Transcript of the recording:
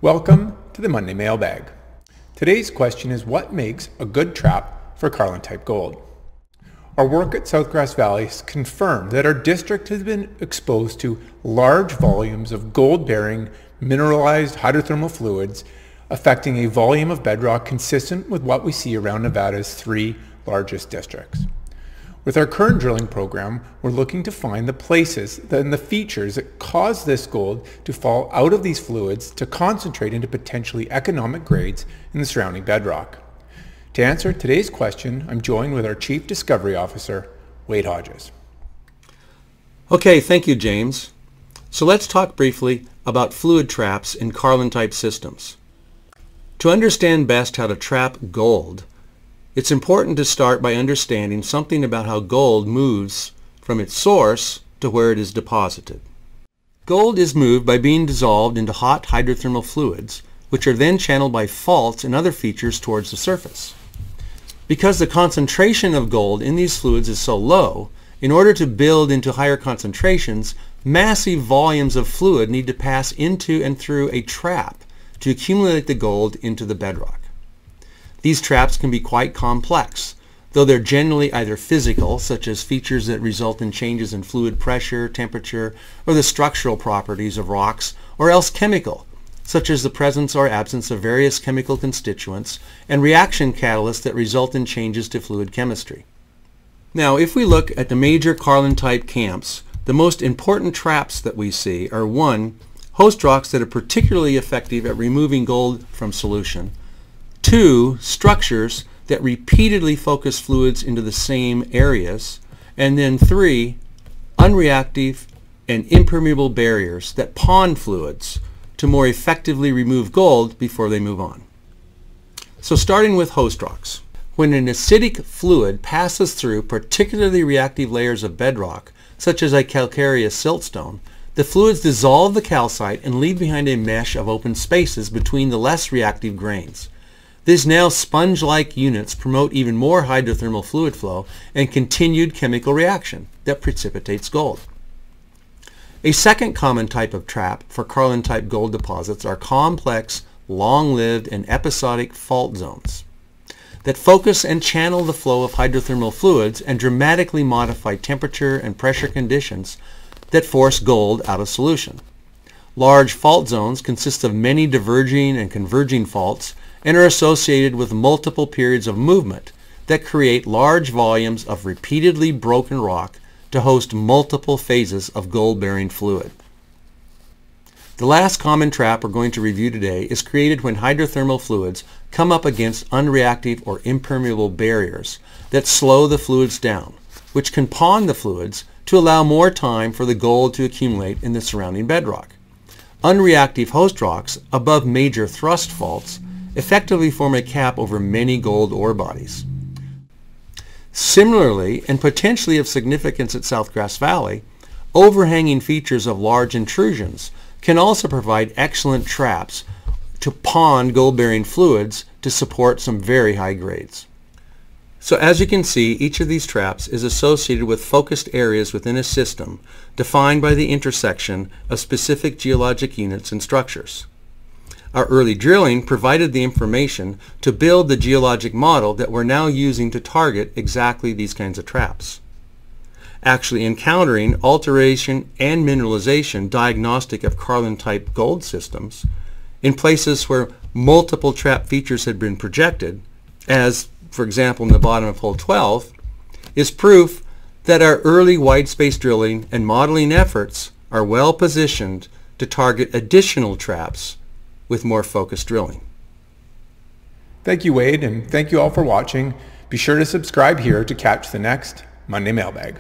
Welcome to the Monday Mailbag. Today's question is, what makes a good trap for Carlin-type gold? Our work at South Grass Valley has confirmed that our district has been exposed to large volumes of gold-bearing mineralized hydrothermal fluids affecting a volume of bedrock consistent with what we see around Nevada's 3 largest districts. With our current drilling program, we're looking to find the places and the features that cause this gold to fall out of these fluids to concentrate into potentially economic grades in the surrounding bedrock. To answer today's question, I'm joined with our Chief Discovery Officer, Wade Hodges. Okay, thank you, James. So let's talk briefly about fluid traps in Carlin-type systems. To understand best how to trap gold, it's important to start by understanding something about how gold moves from its source to where it is deposited. Gold is moved by being dissolved into hot hydrothermal fluids, which are then channeled by faults and other features towards the surface. Because the concentration of gold in these fluids is so low, in order to build into higher concentrations, massive volumes of fluid need to pass into and through a trap to accumulate the gold into the bedrock. These traps can be quite complex, though they're generally either physical, such as features that result in changes in fluid pressure, temperature, or the structural properties of rocks, or else chemical, such as the presence or absence of various chemical constituents and reaction catalysts that result in changes to fluid chemistry. Now, if we look at the major Carlin-type camps, the most important traps that we see are 1. Host rocks that are particularly effective at removing gold from solution. 2. Structures that repeatedly focus fluids into the same areas. And then 3. Unreactive and impermeable barriers that pond fluids to more effectively remove gold before they move on. So starting with host rocks. When an acidic fluid passes through particularly reactive layers of bedrock, such as a calcareous siltstone, the fluids dissolve the calcite and leave behind a mesh of open spaces between the less reactive grains. These now sponge-like units promote even more hydrothermal fluid flow and continued chemical reaction that precipitates gold. A second common type of trap for Carlin-type gold deposits are complex, long-lived, and episodic fault zones that focus and channel the flow of hydrothermal fluids and dramatically modify temperature and pressure conditions that force gold out of solution. Large fault zones consist of many diverging and converging faults and are associated with multiple periods of movement that create large volumes of repeatedly broken rock to host multiple phases of gold-bearing fluid. The last common trap we're going to review today is created when hydrothermal fluids come up against unreactive or impermeable barriers that slow the fluids down, which can pond the fluids to allow more time for the gold to accumulate in the surrounding bedrock. Unreactive host rocks above major thrust faults effectively form a cap over many gold ore bodies. Similarly, and potentially of significance at South Grass Valley, overhanging features of large intrusions can also provide excellent traps to pond gold-bearing fluids to support some very high grades. So as you can see, each of these traps is associated with focused areas within a system defined by the intersection of specific geologic units and structures. Our early drilling provided the information to build the geologic model that we're now using to target exactly these kinds of traps. Actually encountering alteration and mineralization diagnostic of Carlin-type gold systems in places where multiple trap features had been projected, as for example in the bottom of hole 12, is proof that our early wide-space drilling and modeling efforts are well positioned to target additional traps with more focused drilling. Thank you, Wade, and thank you all for watching. Be sure to subscribe here to catch the next Monday Mailbag.